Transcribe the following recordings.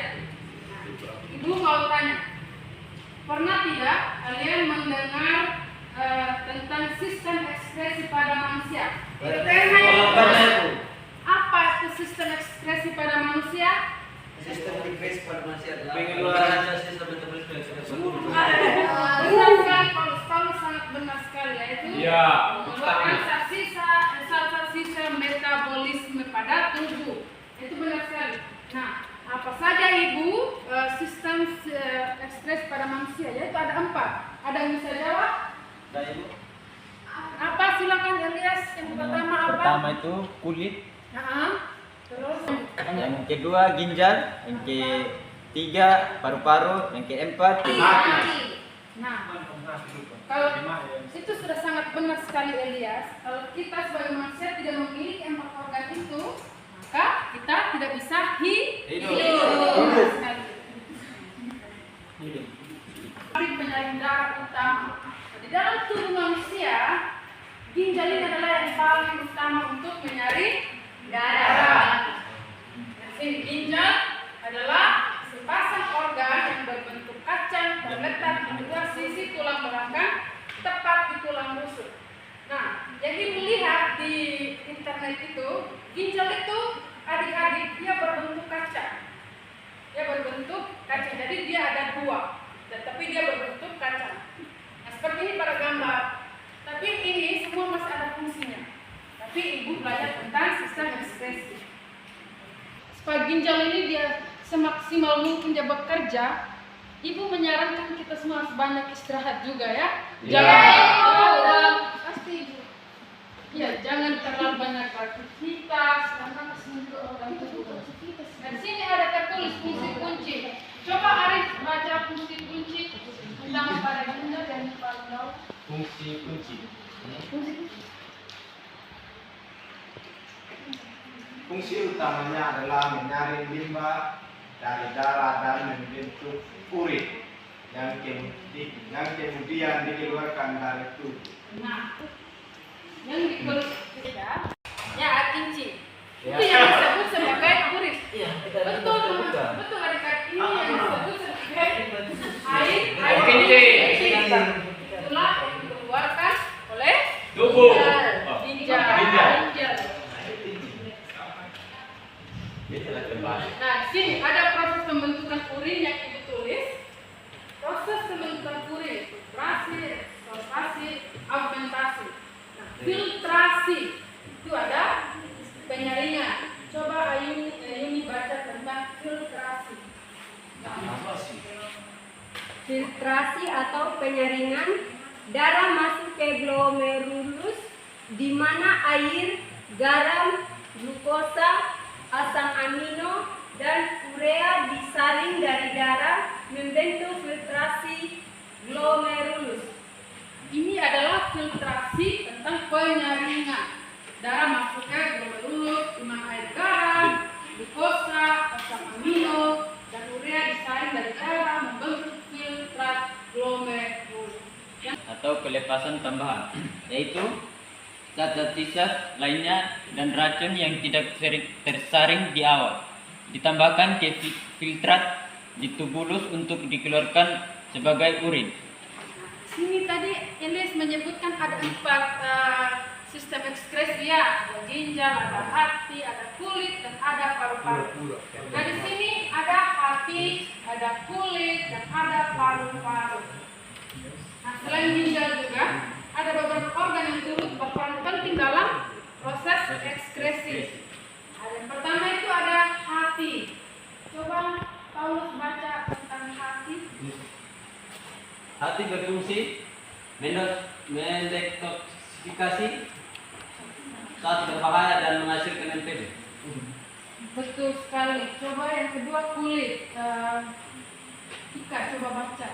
manusia. Nah, Ibu mau tanya, pernah tidak kalian mendengar tentang sistem ekspresi pada manusia? Apa itu sistem ekspresi pada manusia? Sistem ekspresi pada manusia adalah pengeluaran sistem ekspresi. Benar sekali, Paulus sangat benar sekali, yaitu mengeluarkan sisa-sisa metabolisme pada tubuh. Itu benar sekali. Nah, apa saja Ibu sistem ekspresi pada manusia? Yaitu ada 4. Ada yang bisa jawab? Dan Ibu? Apa? Silakan Elias. Yang pertama apa? Pertama itu kulit. Terus Yang kedua ginjal. Yang ketiga paru-paru. Yang keempat hati. Nah, kalau itu sudah sangat benar sekali Elias. Kalau kita sebagai manusia tidak memiliki 4 organ itu, maka kita tidak bisa hidup. Penyaring darah utama. Di dalam tubuh manusia, ginjal ini adalah yang paling utama untuk menyaring darah. Jadi ginjal adalah sepasang organ yang berbentuk kacang terletak di dua sisi tulang belakang tepat di tulang rusuk. Nah, yang Ibu lihat di internet itu, ginjal itu adik-adik dia berbentuk kacang. Dia berbentuk kacang, jadi dia ada 2, tetapi dia berbentuk kacang. Nah, seperti ini pada gambar. Tapi ini semua masih ada fungsinya. Tapi Ibu belajar tentang sistem ekspresi. Supaya ginjal ini dia semaksimal mungkin dia bekerja, Ibu menyarankan kita semua harus banyak istirahat juga ya. Jangan pasti Ibu. Ya, jangan terlalu banyak beraktivitas karena semua organ tubuh. Dan sini ada tertulis fungsi kunci. Coba Arif baca fungsi kunci tentang pada ginjal dan paru-paru. fungsi kunci. Fungsi utamanya adalah menyaring limbah dari darah dan membentuk urin yang kemudian dikeluarkan dari tubuh. Nah, yang dikeluarkan ya kunci. Itu yang disebut sebagai urin. Betul, betul adik-adik, ini yang disebut sebagai air kunci. Itulah yang dikeluarkan oleh Tubuh. ginjal. Nah, di sini ada proses pembentukan urin yang Ibu tulis. Proses pembentukan urin, filtrasi, sorpasi, augmentasi. Nah, filtrasi itu ada penyaringan. Coba Ayuni baca tentang filtrasi. Filtrasi atau penyaringan darah masuk ke glomerulus di mana air, garam, glukosa, asam amino, dan urea disaring dari darah membentuk filtrasi glomerulus. Ini adalah filtrasi tentang penyaringan. Darah masuk ke glomerulus, di mana air garam, glukosa, asam amino, dan urea disaring dari darah membentuk filtrat glomerulus. Atau pelepasan tambahan, yaitu zat-zat lainnya dan racun yang tidak tersaring di awal ditambahkan ke filtrat di tubulus untuk dikeluarkan sebagai urin. Sini tadi Elias menyebutkan ada 4 sistem ekskresi ya, ada ginjal, ada hati, ada kulit, dan ada paru-paru. Nah di sini ada hati, ada kulit, dan ada paru-paru. Nah selain ginjal juga ada beberapa organ yang turut berperan penting dalam proses ekskresi. Yang pertama itu ada hati. Coba Paulus baca tentang hati. Hati berfungsi mendetoksifikasi saat berbahaya dan menghasilkan NPD. Betul sekali. Coba yang kedua kulit. Ika coba baca.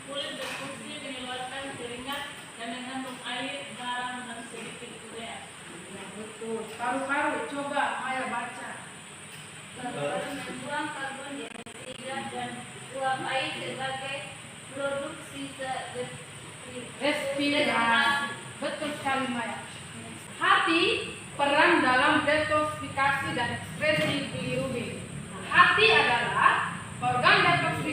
Kulit berfungsi mengeluarkan keringat dan mengandung air, garam, dan sedikit urea. Betul. Paru-paru coba Maya baca. Paru-paru membuang karbon dioksida dan uap air sebagai produk sisa Respirasi. Betul sekali Maya. Hati peran dalam detoksifikasi dan ekspresi bilirubin. Hati adalah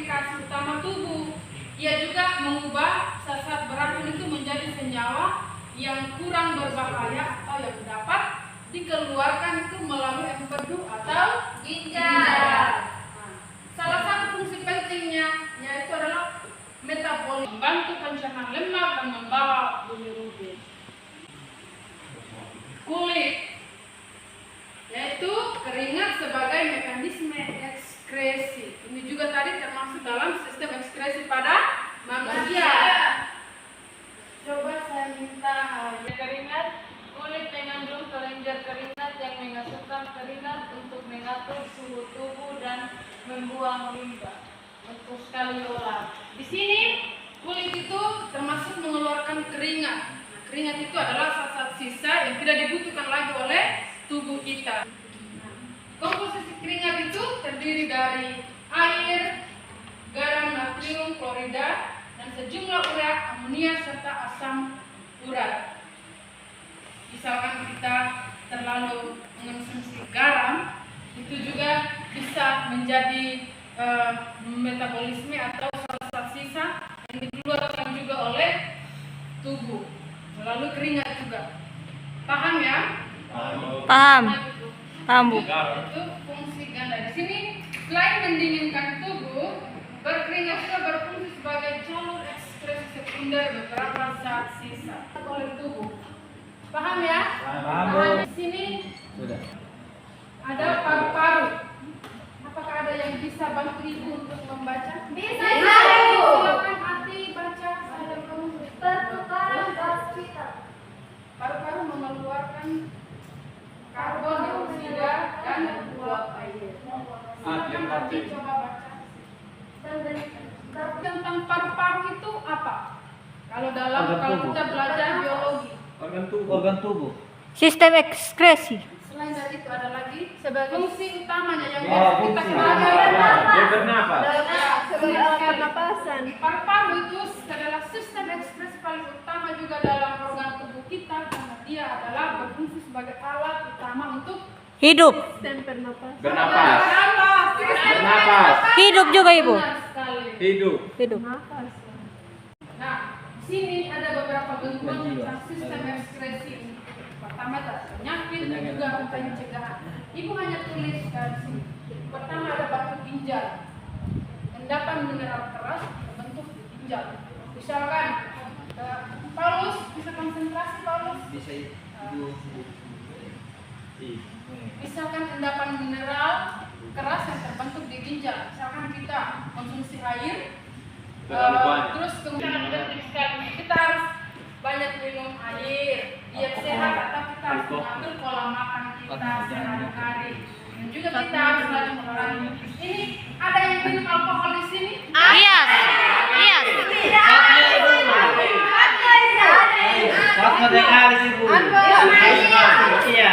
komunikasi utama tubuh. Ia juga mengubah zat beracun itu menjadi senyawa yang kurang berbahaya atau yang dapat dikeluarkan itu melalui empedu atau ginjal. Salah satu fungsi pentingnya yaitu adalah metabolisme, membantu pencernaan lemak dan membawa bilirubin. Kulit, yaitu keringat sebagai mekanisme ekskresi. Ini juga tadi termasuk dalam sistem ekskresi pada manusia. Coba saya minta Keringat, kulit mengandung kelenjar keringat yang menghasilkan keringat untuk mengatur suhu tubuh dan membuang limba untuk sekali olah. di sini kulit itu termasuk mengeluarkan keringat. Nah, keringat itu adalah zat sisa yang tidak dibutuhkan lagi oleh tubuh kita. Komposisi keringat itu terdiri dari air, garam natrium klorida, dan sejumlah urea, amonia, serta asam urat. Misalkan kita terlalu mengonsumsi garam, itu juga bisa menjadi metabolisme atau zat sisa yang dikeluarkan juga oleh tubuh melalui keringat juga. Paham ya? Paham. Nah, itu. Paham, Bu. Itu fungsi ganda. Di sini selain mendinginkan tubuh, berkeringat juga berfungsi sebagai jalur ekskresi sekunder beberapa zat sisa oleh tubuh. Paham ya? Paham, Bu. Di sini Sudah. ada paru-paru. Apakah ada yang bisa bantu ibu untuk membaca? Bisa, Ibu. Bu. Silakan Ati baca. Saya kamu. Pertukaran gas vital. Paru-paru mengeluarkan karbon dioksida dan uap air. Silakan Ati coba baca. Tentang paru-paru itu apa? Kalau kita belajar biologi. Organ tubuh. Sistem ekskresi. Selain dari itu ada lagi fungsi utamanya yang Oh, biasa kita fungsi. kenal. Dia bernapas. Sebagai alat pernapasan. Paru-paru itu adalah sistem ekspresi paling utama juga dalam organ tubuh kita karena dia adalah berfungsi sebagai alat utama untuk Hidup. Sistem pernapasan. Bernapas. Bernapas. Hidup juga, Ibu. Benar sekali. Hidup. Hidup. Nah, di sini ada beberapa bentuk tentang sistem ekskresi ini. Pertama adalah penyakit dan juga pencegahan. Ibu hanya tulis di sini. Pertama ada batu ginjal. Endapan mineral keras terbentuk di ginjal. Misalkan Paulus bisa konsentrasi Paulus. Bisa ibu. Misalkan endapan mineral keras yang terbentuk di ginjal. Misalkan kita konsumsi air, Terlalu banyak. terus kemudian kita harus banyak minum air, diet sehat, atau kita harus mengatur pola makan kita sehari-hari. Dan juga kita harus selalu mengurangi. Ini ada yang minum alkohol di sini? Iya. Iya. Waktu sekali sih, Bu. Iya.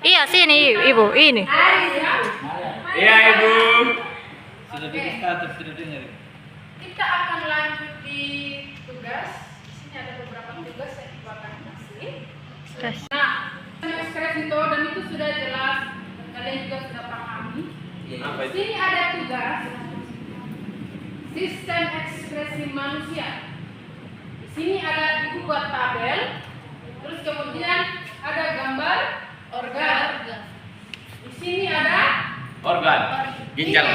Iya, sini, Ibu. Ini. Iya, Ibu. Sudah bikin status, sudah dengar. Kita akan lanjut di tugas. Di sini ada beberapa tugas yang Ibu akan kasih. Tes. Nah, ekspresi itu dan itu sudah jelas, kalian juga sudah pahami. Apa Di itu? sini ada tugas sistem ekspresi manusia. Di sini ada ibu buat tabel, terus kemudian ada gambar organ. Di sini ada Organ. Ginjal.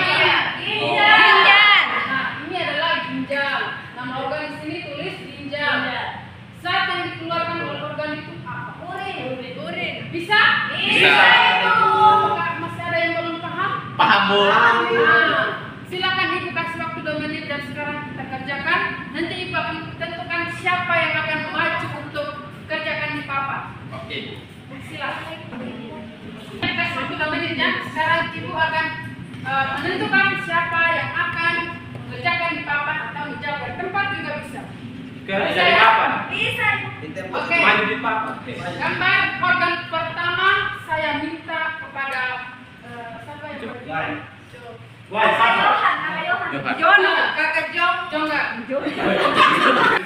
Ginjal. Nah, ini adalah ginjal. Nama organ di sini tulis ginjal. Zat yang dikeluarkan oleh organ itu apa? Urin. Bisa? Bisa. Apakah masih ada yang belum paham? Paham, Bu. Nah, silakan ibu kasih waktu 2 menit dan sekarang kita kerjakan. Nanti ibu akan tentukan siapa yang akan maju untuk kerjakan di papan. Oke. Silakan. Kita kasih waktu 2 menit ya. Sekarang ibu akan menentukan siapa yang akan mengerjakan di papan atau menjaga tempat juga bisa. Kerja di papan. Bisa. Di tempat. Oke. Maju di papan. Gambar organ pertama saya minta kepada siapa yang Wah. Jo. Wah, sama. Johan, kakak Jongga.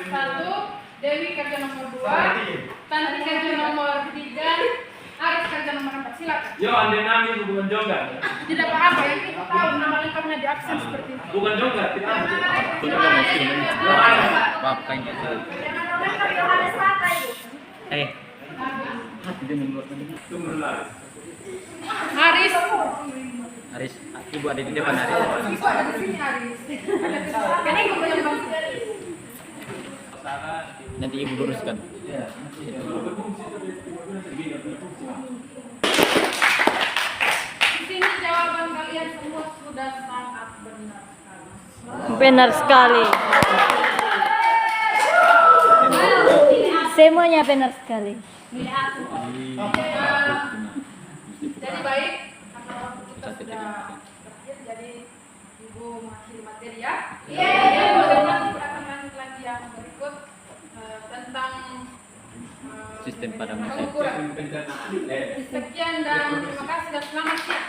Satu, Dewi kerja nomor 2, Tanti kerja nomor 3, Aris kerja kerja nomor 4, silakan. Yo, anda nangis bukan jonggar. Tidak apa-apa, yang kita tahu nama lengkapnya di absen seperti itu. Bukan jonggar, tidak. Maaf kan gitu. Yohanes apa itu? Haris. Haris, ibu ada di depan Haris. Ibu ada di sini Haris. Ada kesalahan. Ini ibu yang bang. Nanti ibu luruskan. Di sini jawaban kalian semua sudah sangat benar sekali. Benar sekali. Semuanya benar sekali. Jadi baik, karena waktu kita sudah berakhir, jadi ibu mengakhiri materi ya. Kemudian kita akan lanjut lagi yang berikut tentang Sistem pada masa itu. pengukuran. Sekian dan terima kasih dan selamat siang.